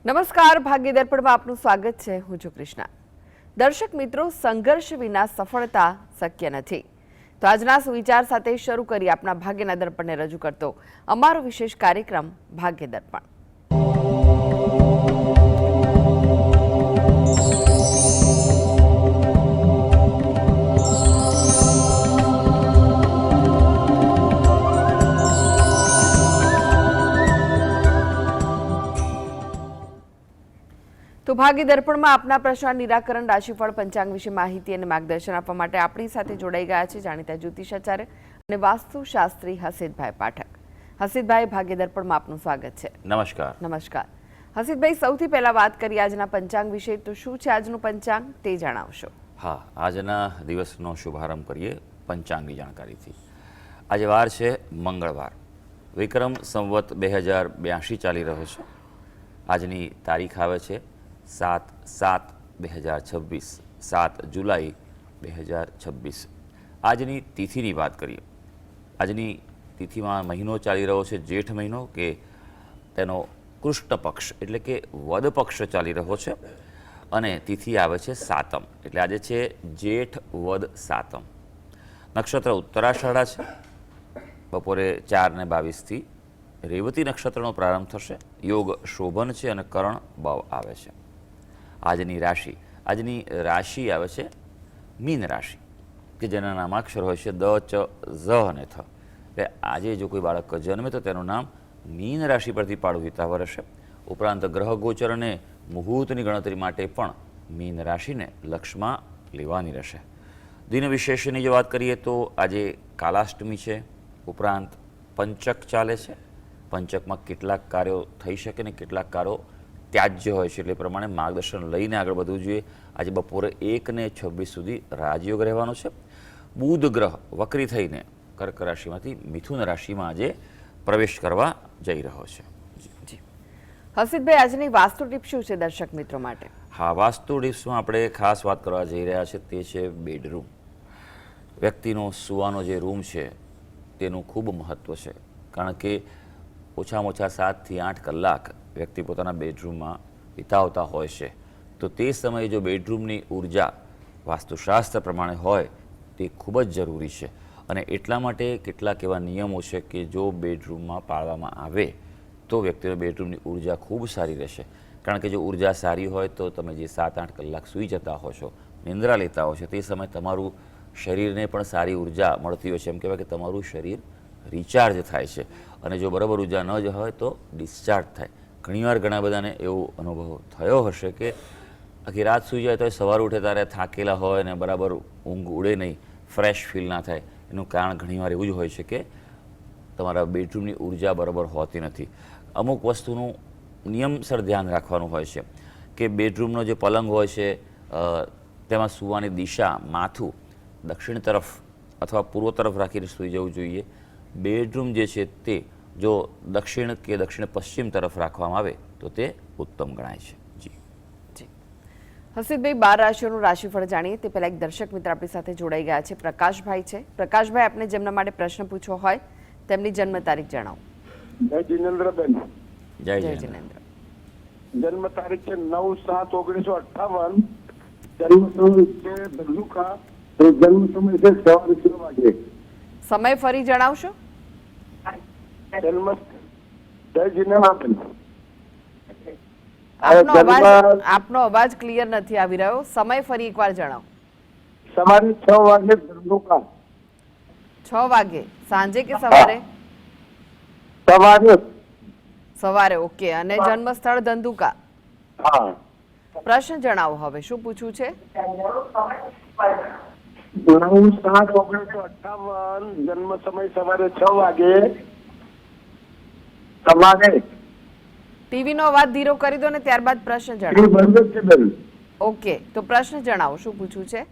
નમસ્કાર, ભાગ્ય દર્પણમાં આપનું સ્વાગત છે. હું છું કૃષ્ણા. દર્શક મિત્રો, સંઘર્ષ વિના સફળતા શક્ય નથી. તો આજના સુવિચાર સાથે શરૂ કરી આપણા ભાગ્યના દર્પણને રજૂ કરતો અમારો વિશેષ કાર્યક્રમ ભાગ્ય દર્પણ. તો ભાગ્ય દર્પણમાં આપના પ્રશ્ન નિરાકરણ, રાશિફળ, પંચાંગ વિશે માહિતી અને માર્ગદર્શન આપવા માટે આપણી સાથે જોડાઈ ગયા છે જાણીતા જ્યોતિષાચાર્ય અને વાસ્તુશાસ્ત્રી હસીતભાઈ પાઠક. હસીતભાઈ, ભાગ્ય દર્પણમાં આપનું સ્વાગત છે. નમસ્કાર. નમસ્કાર. હસીતભાઈ, સૌથી પહેલા વાત કરીએ આજના પંચાંગ વિશે. તો શું છે આજનું પંચાંગ તે જણાવશો? હા, આજના દિવસનો શુભારંભ કરીએ પંચાંગની જાણકારીથી. આજે વાર છે મંગળવાર, વિક્રમ સંવત 2082 ચાલી રહ્યો છે. આજની તારીખ આવે છે 7/7/2026, 7 જુલાઈ 2026. આજની તિથિની વાત કરીએ. આજની તિથિમાં મહિનો ચાલી રહ્યો છે જેઠ મહિનો, કે તેનો કૃષ્ણ પક્ષ એટલે કે વદ પક્ષ ચાલી રહ્યો છે, અને તિથિ આવે છે સાતમ. એટલે આજે છે જેઠ વદ સાતમ. નક્ષત્ર ઉત્તરાષાઢા છે. બપોરે 4:22 રેવતી નક્ષત્રનો પ્રારંભ થશે. યોગ શોભન છે અને કરણ બવ આવે છે. આજની રાશિ આવે છે મીન રાશિ, કે જેના નામાક્ષર હોય છે દ, ચ, ઝ અને થ. એટલે આજે જો કોઈ બાળક જન્મે તો તેનું નામ મીન રાશિ પરથી પાડવું હિતાવહ રહેશે. ઉપરાંત ગ્રહ ગોચર અને મુહૂર્તની ગણતરી માટે પણ મીન રાશિને લક્ષમાં લેવાની રહેશે. દિન વિશેષની જો વાત કરીએ તો આજે કાલાષ્ટમી છે. ઉપરાંત પંચક ચાલે છે. પંચકમાં કેટલાક કાર્યો થઈ શકે ને કેટલાક કાર્યો ત્યાજ્ય હોય છે, એટલે પ્રમાણે માર્ગદર્શન લઈને આગળ વધવું જોઈએ. આજે બપોરે 1:26 સુધી રાજયોગ રહેવાનો છે. બુધ ગ્રહ વક્રી થઈને કર્ક રાશિમાંથી મિથુન રાશિમાં આજે પ્રવેશ કરવા જઈ રહ્યો છે. હસીતભાઈ, આજની વાસ્તુ ટીપ શું છે દર્શક મિત્રો માટે? હા, વાસ્તુ ટીપ્સમાં આપણે ખાસ વાત કરવા જઈ રહ્યા છે તે છે બેડરૂમ. વ્યક્તિનો સૂવાનો જે રૂમ છે તેનું ખૂબ મહત્ત્વ છે, કારણ કે ઓછામાં ઓછા 7 થી 8 કલાક વ્યક્તિ પોતાના બેડરૂમમાં વિતાવતા હોય છે. તો તે સમયે જો બેડરૂમની ઉર્જા વાસ્તુશાસ્ત્ર પ્રમાણે હોય તે ખૂબ જ જરૂરી છે. અને એટલા માટે કેટલાક એવા નિયમો છે કે જો બેડરૂમમાં પાળવામાં આવે તો વ્યક્તિનો બેડરૂમની ઉર્જા ખૂબ સારી રહેશે. કારણ કે જો ઉર્જા સારી હોય તો તમે જે 7-8 કલાક સૂઈ જતા હો છો, નિંદ્રા લેતા હો છો, તે સમયે તમારું શરીરને પણ સારી ઉર્જા મળતી હોય છે. એમ કહેવાય કે તમારું શરીર રિચાર્જ થાય છે. અને જો બરાબર ઉર્જા ન જ હોય તો ડિસ્ચાર્જ થાય. ઘણીવાર ઘણા બધાને એવો અનુભવ થયો હશે કે આખી રાત સૂઈ જાય તો સવાર ઉઠે ત્યારે થાકેલા હોય ને બરાબર ઊંઘ ઉડે નહીં, ફ્રેશ ફીલ ના થાય. એનું કારણ ઘણીવાર એવું જ હોય છે કે તમારા બેડરૂમની ઉર્જા બરાબર હોતી નથી. અમુક વસ્તુનું નિયમસર ધ્યાન રાખવાનું હોય છે કે બેડરૂમનો જે પલંગ હોય છે તેમાં સૂવાની દિશા, માથું દક્ષિણ તરફ અથવા પૂર્વ તરફ રાખીને સૂઈ જવું જોઈએ. બેડરૂમ જે છે તે જો દક્ષિણ કે દક્ષિણ પશ્ચિમ તરફ રાખવામાં આવે તો તે ઉત્તમ ગણાય છે. જી. હસીતભાઈ, 12 રાશિઓનું રાશિફળ જાણીએ તે પહેલા એક દર્શક મિત્ર આપણી સાથે જોડાઈ ગયા છે. પ્રકાશભાઈ છે. પ્રકાશભાઈ, આપને જેમના માટે પ્રશ્ન પૂછવો હોય તેમની જન્મ તારીખ જણાવો. જય જિનેન્દ્રબેન. જય જય જિનેન્દ્ર. જિનેન્દ્ર. જન્મ તારીખ છે 9/7/1958. જન્મ સમય છે ધનુકા. જન્મ સમય છે સવારે 6 વાગે. સમય ફરી જણાવશો? જન્મ જય જિનેન્દ્રબેન. આપનો અવાજ ક્લિયર નથી આવી રહ્યો. સમય ફરી એકવાર જણાવો. સવારે 6 વાગે ધનુકા. 6 વાગે સાંજે કે સવારે? સવારે. સવારે. ઓકે. અને જન્મ સ્થળ ધંધુકા. હા. પ્રશ્ન જણાવો હવે, શું પૂછવું છે? 9/7/1958. જન્મ સમય સવારે 6 વાગે. સવારે. ટીવી નો અવાજ ધીરો કરી દો ને ત્યારબાદ પ્રશ્ન જણાવો. ઓકે, તો પ્રશ્ન જણાવો, શું પૂછવું છે?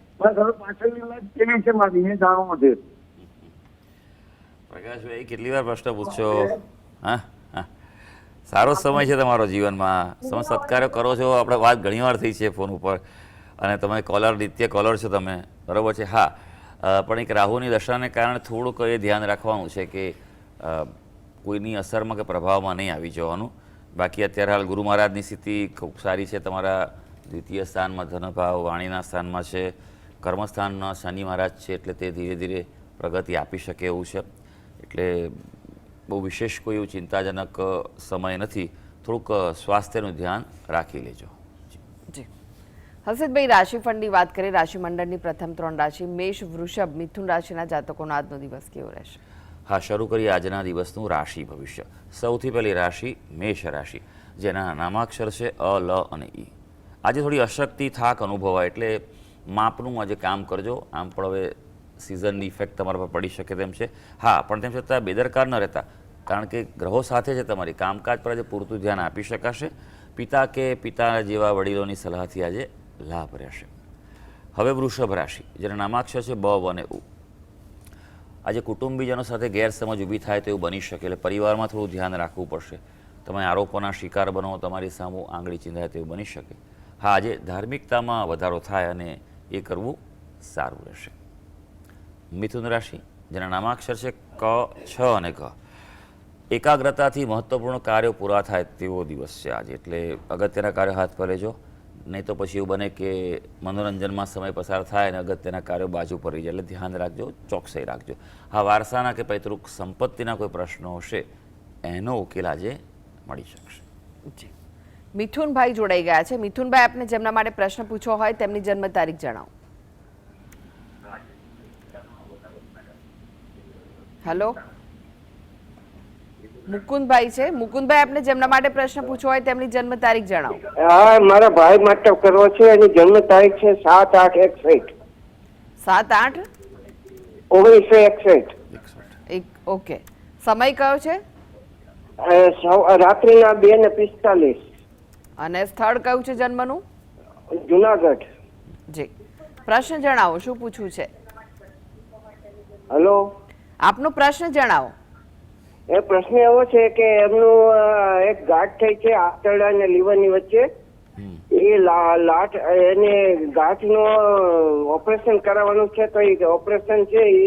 પ્રકાશભાઈ, કેટલી વાર પ્રશ્ન પૂછશો? હા હા, સારો સમય છે તમારો જીવનમાં. તમે સત્કાર્ય કરો છો. આપણે વાત ઘણીવાર થઈ છે ફોન ઉપર, અને તમે નિત્ય કોલર છો તમે, બરાબર છે. હા, પણ એક રાહુની દશાને કારણે થોડુંક એ ધ્યાન રાખવાનું છે કે કોઈની અસરમાં કે પ્રભાવમાં નહીં આવી જવાનું. બાકી અત્યારે હાલ ગુરુ મહારાજની સ્થિતિ ખૂબ સારી છે. તમારા દ્વિતીય સ્થાનમાં ધનભાવ વાણીના સ્થાનમાં છે. કર્મસ્થાનમાં શનિ મહારાજ છે એટલે તે ધીરે ધીરે પ્રગતિ આપી શકે એવું છે. એટલે બહુ વિશેષ કોઈ એવું ચિંતાજનક સમય નથી. થોડુંક સ્વાસ્થ્યનું ધ્યાન રાખી લેજો. જી હર્ષદભાઈ, રાશિફળની વાત કરીએ. રાશિમંડળની પ્રથમ 3 રાશિ મેષ, વૃષભ, મિથુન રાશિના જાતકોનો આજનો દિવસ કેવો રહેશે? હા, શરૂ કરીએ આજના દિવસનું રાશિ ભવિષ્ય. સૌથી પહેલી રાશિ મેષ રાશિ, જેના નામાક્ષર છે અ, લ અને ઈ. આજે થોડી અશક્તિ, થાક અનુભવાય એટલે માપનું આજે કામ કરજો. આમ પણ હવે સિઝનની ઇફેક્ટ તમારા પર પડી શકે તેમ છે. હા, પણ તેમ છતાં બેદરકાર ન રહેતા, કારણ કે ગ્રહો સાથે છે. તમારી કામકાજ પર આજે પૂરતું ધ્યાન આપી શકાશે. પિતા કે પિતા જેવા વડીલોની સલાહથી આજે લાભ રહેશે. હવે વૃષભ રાશિ, જેના નામાક્ષર છે બ અને ઉ. આજે કુટુંબીજનો સાથે ગેરસમજ ઊભી થાય તો એવું બની શકે, એટલે પરિવારમાં થોડું ધ્યાન રાખવું પડશે. તમે આરોપોના શિકાર બનો, તમારી સામે આંગળી ચીંધાય તેવું બની શકે. હા, આજે ધાર્મિકતામાં વધારો થાય અને એ કરવું સારું રહેશે. મિથુન રાશિ, જેના નામાક્ષર છે ક, છ અને ગ. એકાગ્રતાથી મહત્વપૂર્ણ કાર્યો પૂરા થાય તેવો દિવસ છે આજે, એટલે અગત્યના કાર્યો હાથ પર લેજો. નહીં તો પછી એવું બને કે મનોરંજનમાં સમય પસાર થાય અને અગત્યના કાર્યો બાજુ પર રહી જાય. એટલે ધ્યાન રાખજો, ચોકસાઈ રાખજો. હા, વારસાના કે પૈતૃક સંપત્તિના કોઈ પ્રશ્નો હશે એનો ઉકેલ આજે મળી શકશે. જી મિથુનભાઈ જોડાઈ ગયા છે. મિથુનભાઈ, આપને જેમના માટે પ્રશ્ન પૂછવો હોય તેમની જન્મ તારીખ જણાવો. હેલો, મુકુંદભાઈ છે. મુકુંદભાઈ, આપને જેમના માટે પ્રશ્ન પૂછવો હોય તેમની જન્મ તારીખ જણાવો. હા, મારા ભાઈ માટે કરવો છે. એની જન્મ તારીખ છે 7/8/61. 7/8/1961. ઓકે. સમય કયો છે? રાત્રિના 2:45. અને સ્થળ કયું છે જન્મનું? જુનાગઢ. જી, પ્રશ્ન જણાવો, શું પૂછવું છે? હલો, આપનો પ્રશ્ન જણાવો. એ પ્રશ્ન એવો છે કે એમનું એક ગાંઠ થઈ છે આંતરડા અને લીવરની વચ્ચે. એ લાટ એને ગાંઠનું ઓપરેશન કરાવવાનું છે, તો એ ઓપરેશન છે એ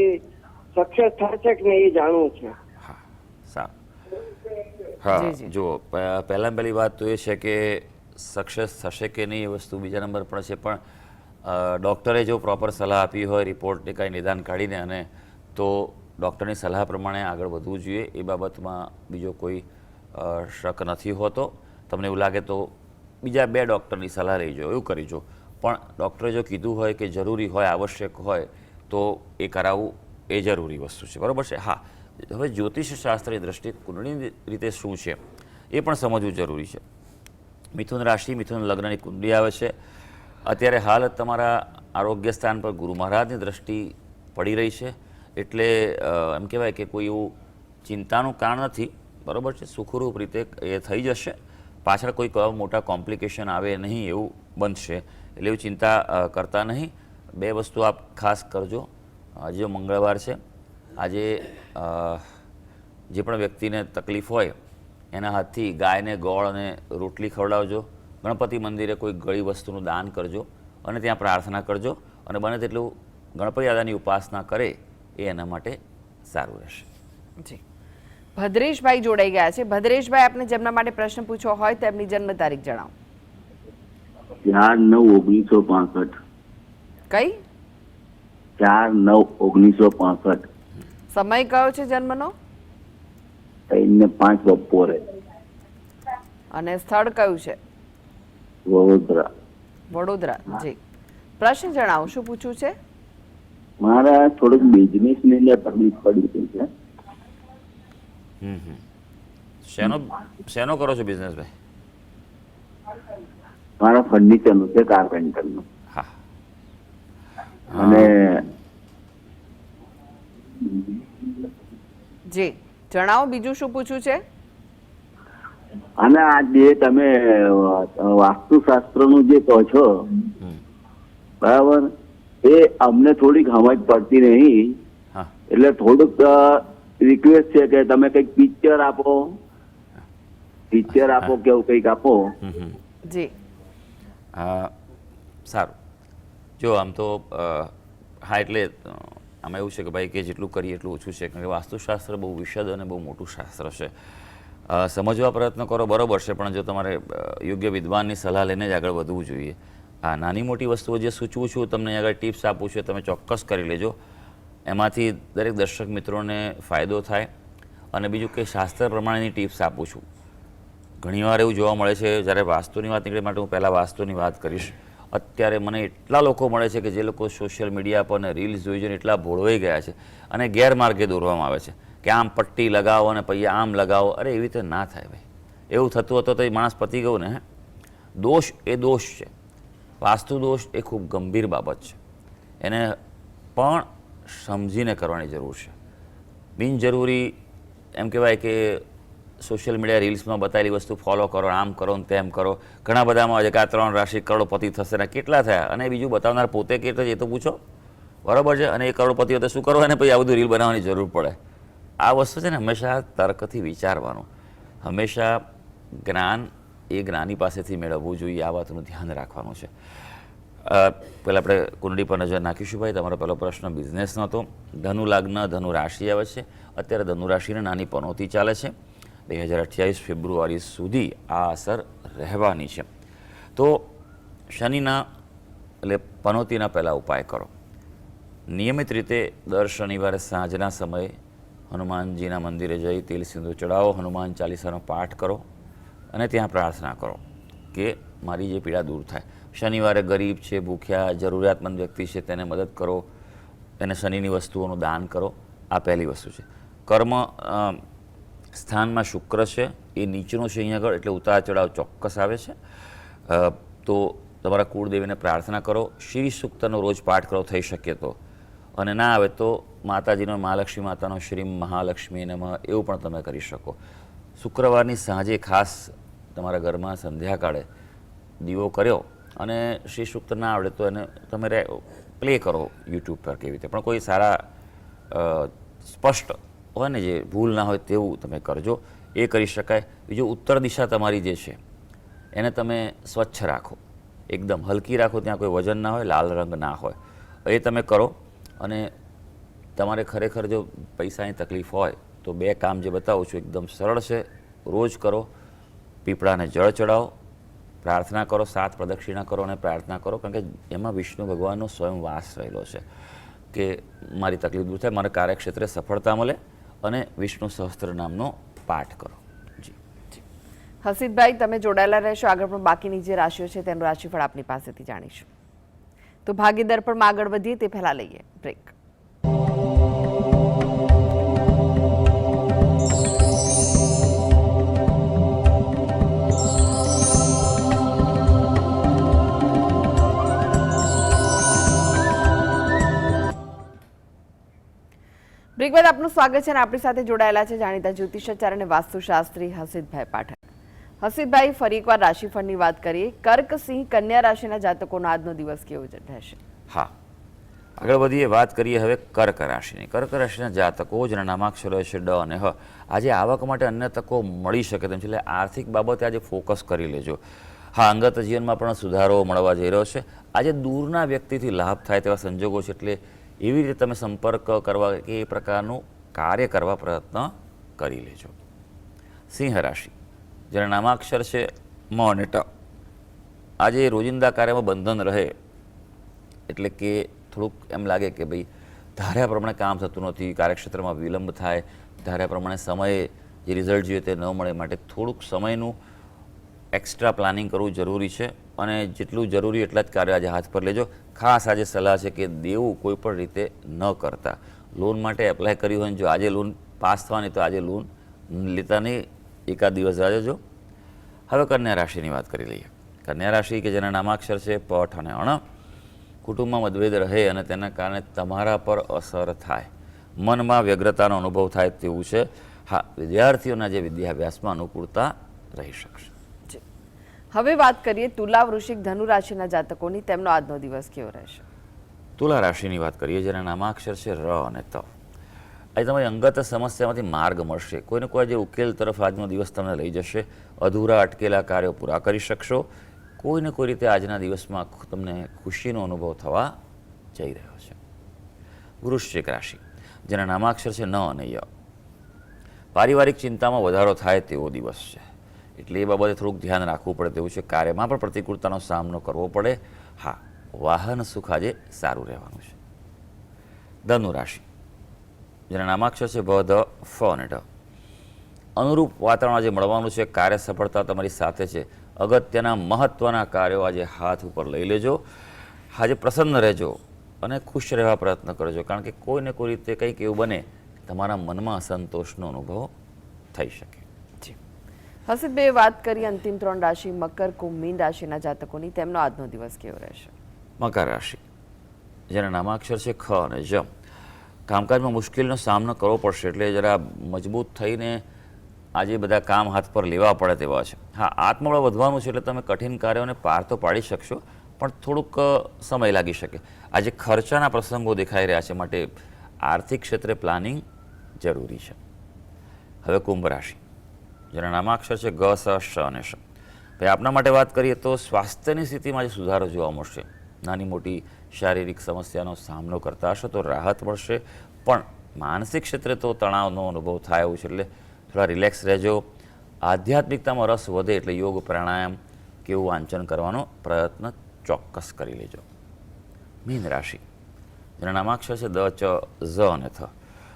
સક્સેસ થશે કે નહીં એ જાણવું છે. હા, સારું. હા, જુઓ, પહેલી વાત તો એ છે કે સક્સેસ થશે કે નહીં એ વસ્તુ બીજા નંબર પર છે, પણ ડૉક્ટરે જો પ્રોપર સલાહ આપી હોય, રિપોર્ટને કાંઈ નિદાન કાઢીને, અને તો ડૉક્ટરની સલાહ પ્રમાણે આગળ વધવું જોઈએ. એ બાબતમાં બીજો કોઈ શક નથી હોતો. તમને એવું લાગે તો બીજા 2 ડૉક્ટરની સલાહ લઈજો, એવું કરીજો. પણ ડૉક્ટરે જો કીધું હોય કે જરૂરી હોય, આવશ્યક હોય તો એ કરાવવું એ જરૂરી વસ્તુ છે, બરાબર છે. હા, હવે જ્યોતિષશાસ્ત્રની દ્રષ્ટિએ કુંડળીની રીતે શું છે એ પણ સમજવું જરૂરી છે. મિથુન રાશિ, મિથુન લગ્નની કુંડળી આવે છે. અત્યારે હાલ તમારા આરોગ્ય સ્થાન પર ગુરુ મહારાજની દ્રષ્ટિ પડી રહી છે, એટલે એમ કહેવાય કે કોઈ એવું ચિંતાનું કારણ નથી, બરાબર છે. સુખરૂપ રીતે એ થઈ જશે. પાછળ કોઈ મોટા કોમ્પ્લિકેશન આવે નહીં એવું બનશે, એટલે એવી ચિંતા કરતા નહીં. 2 વસ્તુ આપ ખાસ કરજો. આજે મંગળવાર છે, આજે જે પણ વ્યક્તિને તકલીફ હોય એના હાથથી ગાયને ગોળ અને રોટલી ખવડાવજો. ગણપતિ મંદિરે કોઈ ગળી વસ્તુનું દાન કરજો અને ત્યાં પ્રાર્થના કરજો. અને બને તેટલું ગણપતિ દાદાની ઉપાસના કરે એ એના માટે સારું રહેશે. જી, ભદ્રેશભાઈ જોડાઈ ગયા છે. ભદ્રેશભાઈ, આપને જેમના માટે પ્રશ્ન પૂછવો હોય તેમની જન્મ તારીખ જણાવો. 4/9/1965. કઈ? 4/9/1965. સમય કયો છે જન્મનો? 3:05 બપોરે. અને સ્થળ કયું છે? વડોદરા. વડોદરા. જી, પ્રશ્ન જણાવો, શું પૂછવું છે? મારા થોડુંક બિઝનેસ ની અંદર તકલીફ પડી છે. શેનો કરો છો બિઝનેસ ભાઈ? મારા ફર્નિચર નું છે, કાર્પેન્ટર નું. હા, અને જી, જણાવો, બીજું શું પૂછવું છે? અને આ જે તમે વાસ્તુશાસ્ત્ર નું જે કહો છો, બરાબર, એ અમને થોડીક સમજ પડતી નહીં. હા, એટલે થોડુંક રિક્વેસ્ટ છે કે તમે કઈક પિક્ચર આપો કે એવું કંઈક આપો. જી, સારું. જો આમ તો હા, એટલે આમાં એવું છે કે ભાઈ કે જેટલું કરીએ એટલું ઓછું છે, કારણ કે વાસ્તુશાસ્ત્ર બહુ વિશદ અને બહુ મોટું શાસ્ત્ર છે. સમજવા પ્રયત્ન કરો બરાબર છે, પણ જો તમારે યોગ્ય વિદ્વાનની સલાહ લઈને જ આગળ વધવું જોઈએ. આ નાની મોટી વસ્તુઓ જે સૂચવું છું, તમને આગળ ટિપ્સ આપું છું, તમે ચોક્કસ કરી લેજો. એમાંથી દરેક દર્શક મિત્રોને ફાયદો થાય. અને બીજું કે શાસ્ત્ર પ્રમાણેની ટિપ્સ આપું છું. ઘણીવાર એવું જોવા મળે છે, જ્યારે વાસ્તુની વાત નીકળે માટે હું પહેલાં વાસ્તુની વાત કરીશ. અત્યારે મને એટલા લોકો મળે છે કે જે લોકો સોશિયલ મીડિયા પર અને રીલ્સ જોઈ જોઈને એટલા ભોળવાઈ ગયા છે અને ગેરમાર્ગે દોરવામાં આવે છે કે આમ પટ્ટી લગાવો અને પછી આમ લગાવો. અરે એવી રીતે ના થાય ભાઈ. એવું થતું હતું તો એ માણસ પતી ગયું ને. દોષ એ દોષ છે. વાસ્તુ દોષ એ ખૂબ ગંભીર બાબત છે. એને પણ સમજીને કરવાની જરૂર છે. બિનજરૂરી એમ કહેવાય કે સોશિયલ મીડિયા રીલ્સમાં બતાવેલી વસ્તુ ફોલો કરો, આમ કરો ને તેમ કરો. ઘણા બધામાં હોય કે આ 3 રાશિ કરોડપતિ થશે ને કેટલા થયા, અને બીજું બતાવનાર પોતે કે એ તો પૂછો, બરાબર છે. અને એ કરોડપતિ હોય તો શું કરો, અને પછી આ બધું રીલ બનાવવાની જરૂર પડે. આ વસ્તુ છે ને હંમેશા તર્કથી વિચારવાનું. હંમેશા જ્ઞાન એ જ્ઞાની પાસેથી મેળવવું જોઈએ. આ વાતનું ધ્યાન રાખવાનું છે. પહેલાં આપણે કુંડળી પર નજર નાખીશું. ભાઈ, તમારો પહેલો પ્રશ્ન બિઝનેસનો હતો. ધનુ લગ્ન, ધનુ રાશિ આવે છે. અત્યારે ધનુ રાશિને નાની પનોતી ચાલે છે. 2028 ફેબ્રુઆરી સુધી આ અસર રહેવાની છે. તો શનિના એટલે પનોતીના પહેલાં ઉપાય કરો. નિયમિત રીતે દર શનિવારે સાંજના સમયે હનુમાનજીના મંદિરે જઈ તેલ સિંદૂર ચડાવો, હનુમાન ચાલીસાનો પાઠ કરો અને ત્યાં પ્રાર્થના કરો કે મારી જે પીડા દૂર થાય. શનિવારે ગરીબ છે, ભૂખ્યા, જરૂરિયાતમંદ વ્યક્તિ છે, તેને મદદ કરો. એને શનિની વસ્તુઓનું દાન કરો. આ પહેલી વસ્તુ છે. કર્મ સ્થાનમાં શુક્ર છે, એ નીચેનો છે અહીંયા આગળ, એટલે ઉતાર ચઢાવ ચોક્કસ આવે છે. તો તમારા કુળદેવીને પ્રાર્થના કરો. શ્રી સૂક્તનો રોજ પાઠ કરો થઈ શકે તો, અને ના આવે તો માતાજીનો, મહાલક્ષ્મી માતાનો શ્રી મહાલક્ષ્મી નમઃ એવું પણ તમે કરી શકો. શુક્રવારની સાંજે ખાસ તમારા ઘરમાં સંધ્યાકાળે દીવો કર્યો અને શ્રી સૂક્ત ના આવડે તો એને તમે પ્લે કરો યુટ્યુબ પર કેવી રીતે પણ, કોઈ સારા સ્પષ્ટ હોય ને જે ભૂલ ના હોય તેવું તમે કરજો. એ કરી શકાય. બીજું, ઉત્તર દિશા તમારી જે છે એને તમે સ્વચ્છ રાખો, એકદમ હલકી રાખો, ત્યાં કોઈ વજન ના હોય, લાલ રંગ ના હોય. એ તમે કરો. અને તમારે ખરેખર જો પૈસાની તકલીફ હોય તો 2 કામ જે બતાવું છું એકદમ સરળ છે, રોજ કરો. પીપળાને જળ ચડાવો, પ્રાર્થના કરો, 7 પ્રદક્ષિણા કરો અને પ્રાર્થના કરો. કારણ કે એમાં વિષ્ણુ ભગવાનનો સ્વયં વાસ રહેલો છે કે મારી તકલીફ દૂર થાય, મારા કાર્યક્ષેત્રે સફળતા મળે. અને વિષ્ણુ સહસ્ત્ર નામનો પાઠ કરો. જી હસીતભાઈ, તમે જોડાયેલા રહેશો. આગળ પણ બાકીની જે રાશિઓ છે તેનું રાશિફળ આપની પાસેથી જાણીશું. તો ભાગ્ય દર્પણમાં આગળ વધીએ તે પહેલા લઈએ બ્રેક. બ્રેક બાદ આપનું સ્વાગત છે અને આપણી સાથે જોડાયેલા છે જાણીતા જ્યોતિષાચાર્ય અને વાસ્તુશાસ્ત્રી હસીતભાઈ પાઠક. હસીતભાઈ, ફરી એકવાર રાશિફળની વાત કરીએ. કર્ક, સિંહ, કન્યા રાશિના જાતકોનો આજનો દિવસ કેવો રહેશે? હા, આગળ વધીએ. વાત કરીએ હવે કર્ક રાશિની. કર્ક રાશિના જાતકો જેના નામાક્ષરો છે ડ અને હ. આજે આવક માટે અન્ય તકો મળી શકે તેમ છે, એટલે આર્થિક બાબતે આજે ફોકસ કરી લેજો. હા, અંગત જીવનમાં પણ સુધારો મળવા જઈ રહ્યો છે. આજે દૂરના વ્યક્તિથી લાભ થાય તેવા સંજોગો છે, એટલે એવી રીતે તમે સંપર્ક કરવા કે એ પ્રકારનું કાર્ય કરવા પ્રયત્ન કરી લેજો. સિંહ રાશિ જેના નામાક્ષર છે મ અને ટ. આજે રોજિંદા કાર્યમાં બંધન રહે, એટલે કે થોડુંક એમ લાગે કે ભાઈ ધાર્યા પ્રમાણે કામ થતું નથી, કાર્યક્ષેત્રમાં વિલંબ થાય, ધાર્યા પ્રમાણે સમયે જે રિઝલ્ટ જોઈએ તે ન મળે, માટે થોડુંક સમયનું એક્સ્ટ્રા પ્લાનિંગ કરવું જરૂરી છે. અને જેટલું જરૂરી એટલા જ કાર્ય આજે હાથ પર લેજો. ખાસ આજે સલાહ છે કે દેવું કોઈ પણ રીતે ન કરતા. લોન માટે એપ્લાય કર્યું હોય, જો આજે લોન પાસ થવાની તો આજે લોન લેતા નહીં, એકાદ દિવસ રાહ જોજો. હવે કન્યા રાશિની વાત કરી લઈએ. કન્યા રાશિ કે જેના નામાક્ષર છે પઠ અને અણ. કુટુંબમાં મતભેદ રહે અને તેના કારણે તમારા પર અસર થાય, મનમાં વ્યગ્રતાનો અનુભવ થાય તેવું છે. હા, વિદ્યાર્થીઓના જે વિદ્યાભ્યાસમાં અનુકૂળતા રહી શકશે. હવે વાત કરીએ તુલા, વૃશ્ચિક, ધનુ રાશિના જાતકોની. તેમનો આજનો દિવસ કેવો રહેશે? તુલા રાશિની વાત કરીએ જેના નામાક્ષર છે ર અને ત. આજે તમારી અંગત સમસ્યામાંથી માર્ગ મળશે. કોઈને કોઈ જે ઉકેલ તરફ આજનો દિવસ તમને લઈ જશે. અધૂરા અટકેલા કાર્યો પૂરા કરી શકશો. કોઈને કોઈ રીતે આજના દિવસમાં તમને ખુશીનો અનુભવ થવા જઈ રહ્યો છે. વૃશ્ચિક રાશિ જેના નામાક્ષર છે ન અને ય. પારિવારિક ચિંતામાં વધારો થાય તેવો દિવસ છે, એટલે એ બાબતે થોડુંક ધ્યાન રાખવું પડે તેવું છે. કાર્યમાં પણ પ્રતિકૂળતાનો સામનો કરવો પડે. હા, વાહન સુખ આજે સારું રહેવાનું છે. ધનુ રાશિ, જેના નામાક્ષર છે ભ, ધ, ફ અને ઢ. અનુરૂપ વાતાવરણ આજે મળવાનું છે. કાર્ય સફળતા તમારી સાથે છે. અગત્યના મહત્વના કાર્યો આજે હાથ ઉપર લઈ લેજો. આજે પ્રસન્ન રહેજો અને ખુશ રહેવા પ્રયત્ન કરજો, કારણ કે કોઈને કોઈ રીતે કંઈક એવું બને તમારા મનમાં અસંતોષનો અનુભવ થઈ શકે. જી હસીબભાઈ, વાત કરી અંતિમ 3 રાશિ મકર, કુંભ, મીન રાશિના જાતકોની, તેમનો આજનો દિવસ કેવો રહેશે? મકર રાશિ, જેના નામાક્ષર છે ખ અને જ. કામકાજમાં મુશ્કેલીનો સામનો કરવો પડશે, એટલે જરા મજબૂત થઈને આજે બધા કામ હાથ પર લેવા પડે તેવા છે. હા, આત્મબળ વધવાનું છે, એટલે તમે કઠિન કાર્યોને પાર તો પાડી શકશો, પણ થોડુંક સમય લાગી શકે. આજે ખર્ચાના પ્રસંગો દેખાઈ રહ્યા છે, માટે આર્થિક ક્ષેત્રે પ્લાનિંગ જરૂરી છે. હવે કુંભ રાશિ, જેના નામાક્ષર છે ગ, સ, શ અને શ. ભાઈ, આપના માટે વાત કરીએ તો સ્વાસ્થ્યની સ્થિતિમાં આજે સુધારો જોવા મળશે. નાની મોટી શારીરિક સમસ્યાનો સામનો કરતા હશો તો રાહત મળશે, પણ માનસિક ક્ષેત્રે તો તણાવનો અનુભવ થાય એવું છે, એટલે થોડા રિલેક્સ રહેજો. આધ્યાત્મિકતામાં રસ વધે એટલે યોગ, પ્રાણાયામ કેવું વાંચન કરવાનો પ્રયત્ન ચોક્કસ કરી લેજો. મીન રાશિ, જેના નામાક્ષર છે દ, ચ, ઝ અને થ.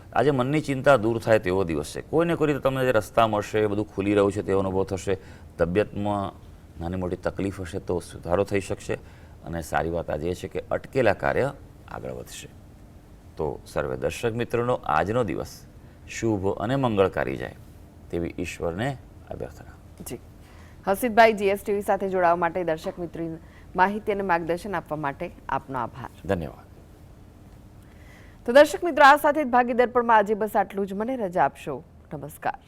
આજે મનની ચિંતા દૂર થાય તેવો દિવસ છે. કોઈને કોઈ રીતે તમને જે રસ્તા મળશે, બધું ખુલી રહ્યું છે તેવો અનુભવ થશે. તબિયતમાં નાની મોટી તકલીફ હશે તો સુધારો થઈ શકશે, અને સારી વાત આજે એ છે કે અટકેલા કાર્ય આગળ વધશે. તો સર્વે દર્શક મિત્રોનો આજનો દિવસ શુભ અને મંગળકારી જાય તેવી ઈશ્વરને અભ્યર્થના. જી હસીબભાઈ, જીએસટીવી સાથે જોડાવા માટે, દર્શક મિત્રો માહિતી અને માર્ગદર્શન આપવા માટે આપનો આભાર. ધન્યવાદ. તો દર્શક મિત્રો, આ સાથે જ ભાગીદાર પણ આજે બસ આટલું જ. મને રજા આપશો. નમસ્કાર.